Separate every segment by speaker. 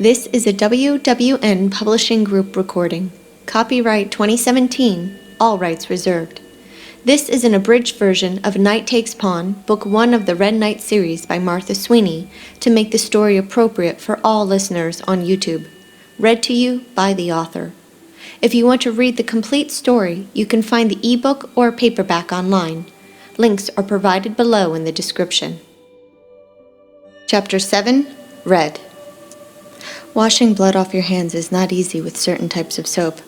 Speaker 1: This is a WWN Publishing Group recording. Copyright 2017, all rights reserved. This is an abridged version of Knight Takes Pawn, Book 1 of the Red Knight series by Martha Sweeney, to make the story appropriate for all listeners on YouTube. Read to you by the author. If you want to read the complete story, you can find the ebook or paperback online. Links are provided below in the description. Chapter 7, Red. Washing blood off your hands is not easy with certain types of soap.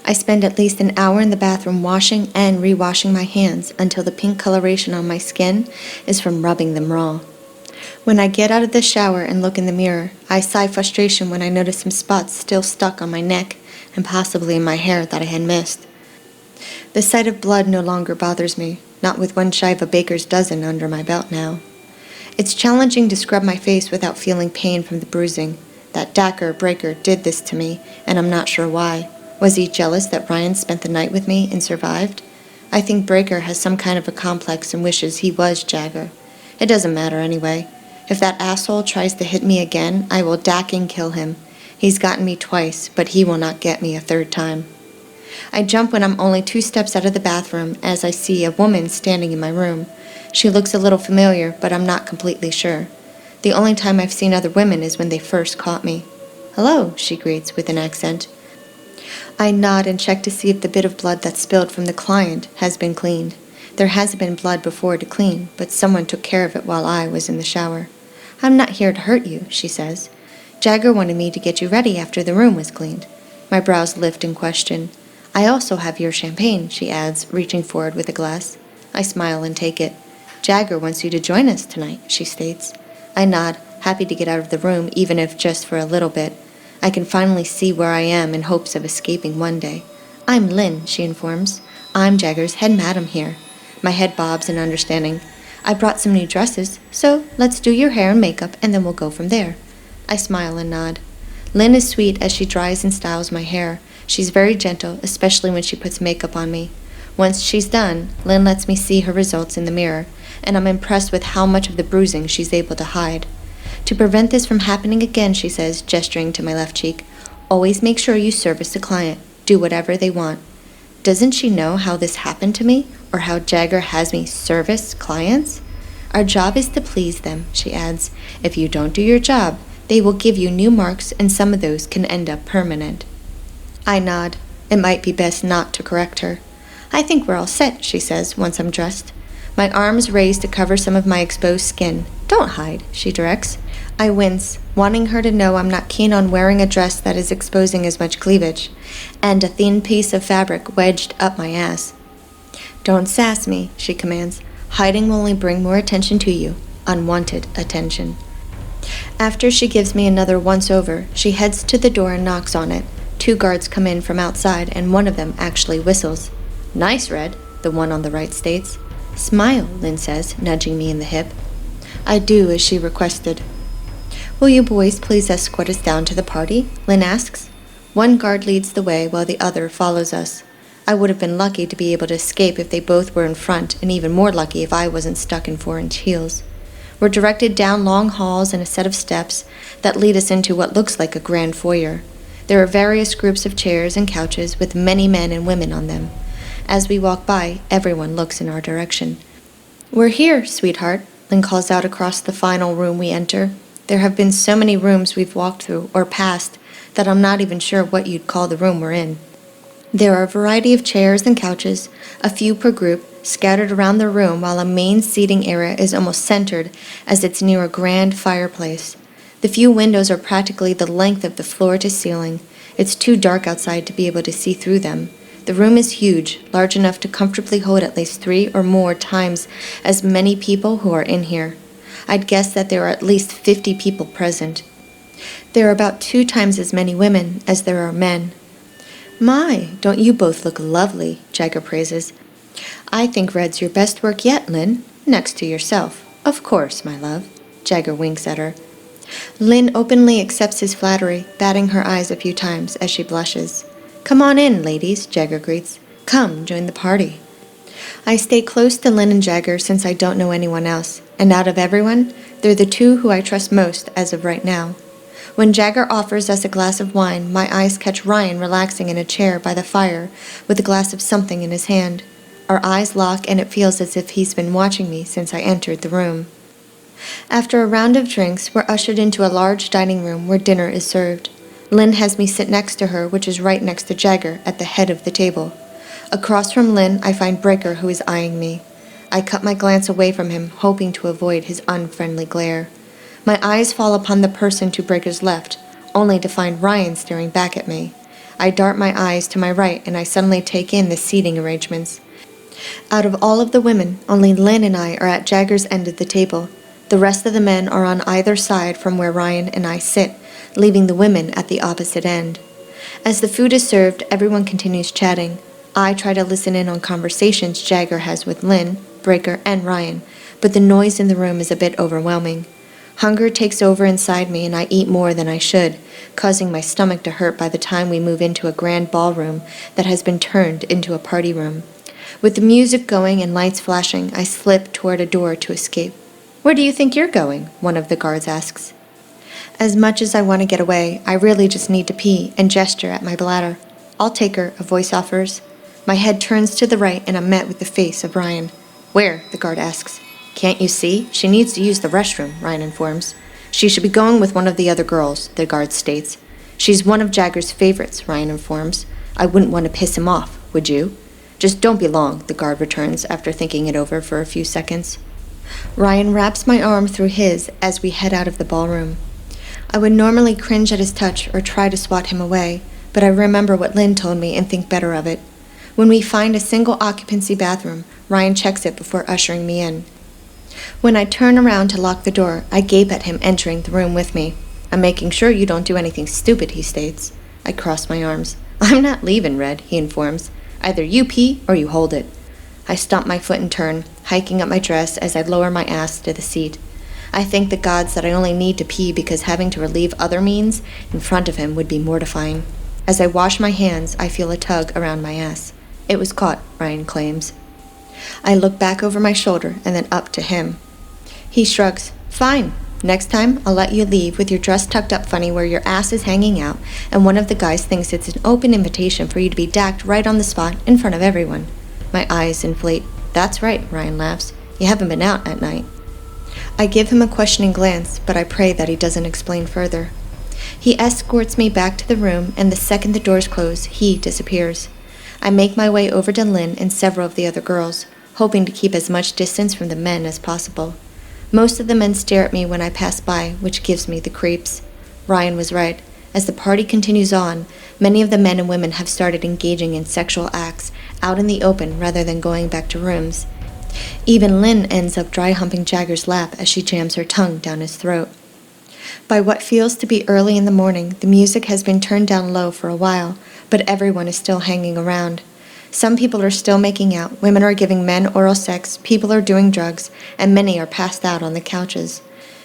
Speaker 1: I spend at least an hour in the bathroom washing and re-washing my hands until the pink coloration on my skin is from rubbing them raw. When I get out of the shower and look in the mirror, I sigh frustration when I notice some spots still stuck on my neck and possibly in my hair that I had missed. The sight of blood no longer bothers me, not with one shy of a baker's dozen under my belt now. It's challenging to scrub my face without feeling pain from the bruising. That Jagger breaker did this to me, and I'm not sure why. Was he jealous that Ryan spent the night with me and survived? I think Breaker has some kind of a complex and wishes he was Jagger. It doesn't matter anyway. If that asshole tries to hit me again, I will dack and kill him. He's gotten me twice, but he will not get me a third time. I jump when I'm only 2 steps out of the bathroom as I see a woman standing in my room. She looks a little familiar, but I'm not completely sure. The only time I've seen other women is when they first caught me. "Hello," she greets with an accent. I nod and check to see if the bit of blood that spilled from the client has been cleaned. There hasn't been blood before to clean, but someone took care of it while I was in the shower. "I'm not here to hurt you," she says. "Jagger wanted me to get you ready after the room was cleaned." My brows lift in question. "I also have your champagne," she adds, reaching forward with a glass. I smile and take it. "Jagger wants you to join us tonight," she states. I nod, happy to get out of the room even if just for a little bit. I can finally see where I am in hopes of escaping one day. "I'm Lynn," she informs. "I'm Jagger's head madam here." My head bobs in understanding. "I brought some new dresses, so let's do your hair and makeup and then we'll go from there." I smile and nod. Lynn is sweet as she dries and styles my hair. She's very gentle, especially when she puts makeup on me. Once she's done, Lynn lets me see her results in the mirror, and I'm impressed with how much of the bruising she's able to hide. "To prevent this from happening again," she says, gesturing to my left cheek, "always make sure you service the client. Do whatever they want." Doesn't she know how this happened to me, or how Jagger has me service clients? "Our job is to please them," she adds. "If you don't do your job, they will give you new marks, and some of those can end up permanent." I nod. It might be best not to correct her. "I think we're all set," she says, once I'm dressed. My arms raised to cover some of my exposed skin. "Don't hide," she directs. I wince, wanting her to know I'm not keen on wearing a dress that is exposing as much cleavage, and a thin piece of fabric wedged up my ass. "Don't sass me," she commands. "Hiding will only bring more attention to you. Unwanted attention." After she gives me another once-over, she heads to the door and knocks on it. 2 guards come in from outside, and one of them actually whistles. "Nice, Red," the one on the right states. "Smile," Lynn says, nudging me in the hip. I do as she requested. "Will you boys please escort us down to the party?" Lynn asks. One guard leads the way while the other follows us. I would have been lucky to be able to escape if they both were in front, and even more lucky if I wasn't stuck in 4-inch heels. We're directed down long halls and a set of steps that lead us into what looks like a grand foyer. There are various groups of chairs and couches with many men and women on them. As we walk by, everyone looks in our direction. "We're here, sweetheart," Lynn calls out across the final room we enter. There have been so many rooms we've walked through or passed that I'm not even sure what you'd call the room we're in. There are a variety of chairs and couches, a few per group, scattered around the room, while a main seating area is almost centered as it's near a grand fireplace. The few windows are practically the length of the floor to ceiling. It's too dark outside to be able to see through them. The room is huge, large enough to comfortably hold at least 3 or more times as many people who are in here. I'd guess that there are at least 50 people present. There are about 2 times as many women as there are men. "My, don't you both look lovely," Jagger praises. "I think Red's your best work yet, Lynn, next to yourself." "Of course, my love." Jagger winks at her. Lynn openly accepts his flattery, batting her eyes a few times as she blushes. "Come on in, ladies," Jagger greets. "Come, join the party." I stay close to Lynn and Jagger since I don't know anyone else, and out of everyone, they're the 2 who I trust most as of right now. When Jagger offers us a glass of wine, my eyes catch Ryan relaxing in a chair by the fire with a glass of something in his hand. Our eyes lock and it feels as if he's been watching me since I entered the room. After a round of drinks, we're ushered into a large dining room where dinner is served. Lynn has me sit next to her, which is right next to Jagger, at the head of the table. Across from Lynn, I find Breaker, who is eyeing me. I cut my glance away from him, hoping to avoid his unfriendly glare. My eyes fall upon the person to Breaker's left, only to find Ryan staring back at me. I dart my eyes to my right, and I suddenly take in the seating arrangements. Out of all of the women, only Lynn and I are at Jagger's end of the table. The rest of the men are on either side from where Ryan and I sit, leaving the women at the opposite end. As the food is served, everyone continues chatting. I try to listen in on conversations Jagger has with Lynn, Breaker, and Ryan, but the noise in the room is a bit overwhelming. Hunger takes over inside me and I eat more than I should, causing my stomach to hurt by the time we move into a grand ballroom that has been turned into a party room. With the music going and lights flashing, I slip toward a door to escape. "Where do you think you're going?" one of the guards asks. As much as I want to get away, I really just need to pee and gesture at my bladder. "I'll take her," a voice offers. My head turns to the right and I'm met with the face of Ryan. "Where?" the guard asks. "Can't you see? She needs to use the restroom," Ryan informs. "She should be going with one of the other girls," the guard states. "She's one of Jagger's favorites," Ryan informs. "I wouldn't want to piss him off, would you?" "Just don't be long," the guard returns after thinking it over for a few seconds. Ryan wraps my arm through his as we head out of the ballroom. I would normally cringe at his touch or try to swat him away, but I remember what Lynn told me and think better of it. When we find a single occupancy bathroom, Ryan checks it before ushering me in. When I turn around to lock the door, I gape at him entering the room with me. "I'm making sure you don't do anything stupid," he states. I cross my arms. "I'm not leaving, Red," he informs. "Either you pee or you hold it." I stomp my foot and turn, hiking up my dress as I lower my ass to the seat. I thank the gods that I only need to pee because having to relieve other means in front of him would be mortifying. As I wash my hands, I feel a tug around my ass. "It was caught," Ryan claims. I look back over my shoulder and then up to him. He shrugs. "Fine. Next time, I'll let you leave with your dress tucked up funny where your ass is hanging out, and one of the guys thinks it's an open invitation for you to be dacked right on the spot in front of everyone." My eyes inflate. "That's right," Ryan laughs. "You haven't been out at night." I give him a questioning glance, but I pray that he doesn't explain further. He escorts me back to the room, and the second the doors close, he disappears. I make my way over to Lynn and several of the other girls, hoping to keep as much distance from the men as possible. Most of the men stare at me when I pass by, which gives me the creeps. Ryan was right. As the party continues on, many of the men and women have started engaging in sexual acts out in the open rather than going back to rooms. Even Lynn ends up dry humping Jagger's lap as she jams her tongue down his throat. By what feels to be early in the morning, the music has been turned down low for a while, but everyone is still hanging around. Some people are still making out, women are giving men oral sex, people are doing drugs, and many are passed out on the couches.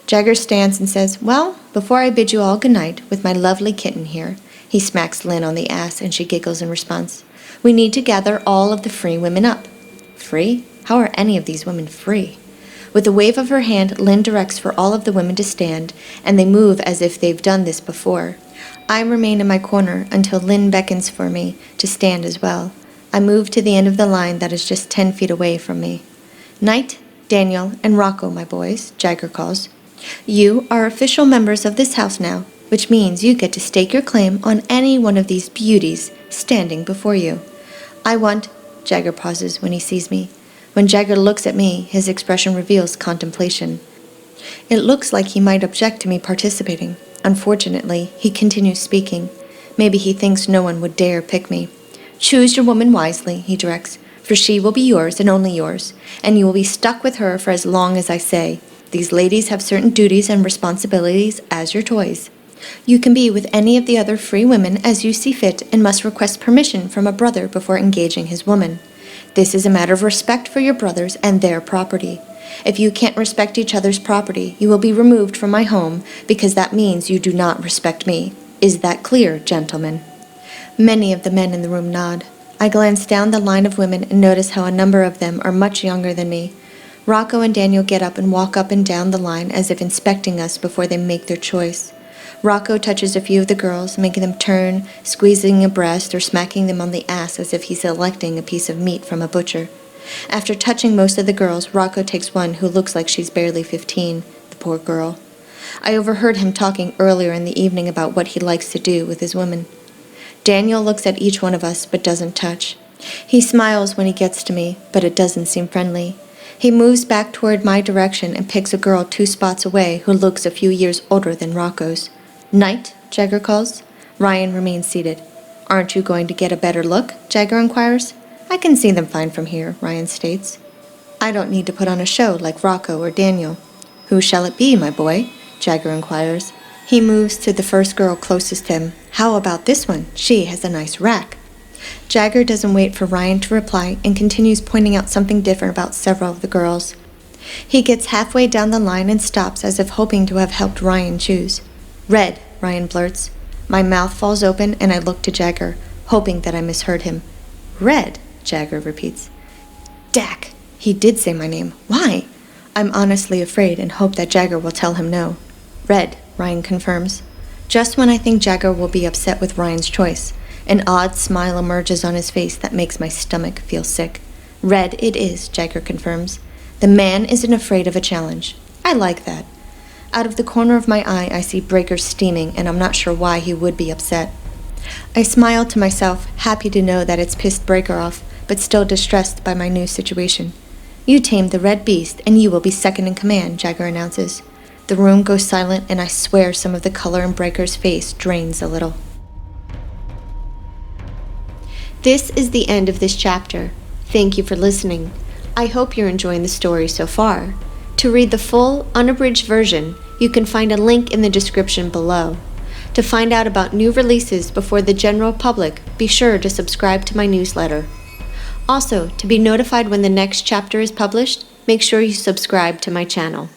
Speaker 1: Jagger stands and says, "Well, before I bid you all good night, with my lovely kitten here," he smacks Lynn on the ass and she giggles in response. "We need to gather all of the free women up." Free? How are any of these women free? With a wave of her hand, Lynn directs for all of the women to stand, and they move as if they've done this before. I remain in my corner until Lynn beckons for me to stand as well. I move to the end of the line that is just 10 feet away from me. "Knight, Daniel, and Rocco, my boys," Jagger calls. "You are official members of this house now, which means you get to stake your claim on any one of these beauties standing before you. I want..." Jagger pauses when he sees me. When Jagger looks at me, his expression reveals contemplation. It looks like he might object to me participating. Unfortunately, he continues speaking. Maybe he thinks no one would dare pick me. "Choose your woman wisely," he directs, "for she will be yours and only yours, and you will be stuck with her for as long as I say. These ladies have certain duties and responsibilities as your toys. You can be with any of the other free women as you see fit and must request permission from a brother before engaging his woman. This is a matter of respect for your brothers and their property. If you can't respect each other's property, you will be removed from my home because that means you do not respect me. Is that clear, gentlemen?" Many of the men in the room nod. I glance down the line of women and notice how a number of them are much younger than me. Rocco and Daniel get up and walk up and down the line as if inspecting us before they make their choice. Rocco touches a few of the girls, making them turn, squeezing a breast or smacking them on the ass as if he's selecting a piece of meat from a butcher. After touching most of the girls, Rocco takes one who looks like she's barely 15, the poor girl. I overheard him talking earlier in the evening about what he likes to do with his women. Daniel looks at each one of us but doesn't touch. He smiles when he gets to me, but it doesn't seem friendly. He moves back toward my direction and picks a girl 2 spots away who looks a few years older than Rocco's. "Knight," Jagger calls. Ryan remains seated. "Aren't you going to get a better look?" Jagger inquires. "I can see them fine from here," Ryan states. "I don't need to put on a show like Rocco or Daniel." "Who shall it be, my boy?" Jagger inquires. He moves to the first girl closest to him. "How about this one? She has a nice rack." Jagger doesn't wait for Ryan to reply and continues pointing out something different about several of the girls. He gets halfway down the line and stops as if hoping to have helped Ryan choose. "Red," Ryan blurts. My mouth falls open and I look to Jagger, hoping that I misheard him. "Red," Jagger repeats. Dak! He did say my name. Why? I'm honestly afraid and hope that Jagger will tell him no. "Red," Ryan confirms. Just when I think Jagger will be upset with Ryan's choice, an odd smile emerges on his face that makes my stomach feel sick. "Red it is," Jagger confirms. The man isn't afraid of a challenge. I like that. Out of the corner of my eye, I see Breaker steaming, and I'm not sure why he would be upset. I smile to myself, happy to know that it's pissed Breaker off, but still distressed by my new situation. "You tamed the red beast, and you will be second in command," Jagger announces. The room goes silent, and I swear some of the color in Breaker's face drains a little. This is the end of this chapter. Thank you for listening. I hope you're enjoying the story so far. To read the full, unabridged version, you can find a link in the description below. To find out about new releases before the general public, be sure to subscribe to my newsletter. Also, to be notified when the next chapter is published, make sure you subscribe to my channel.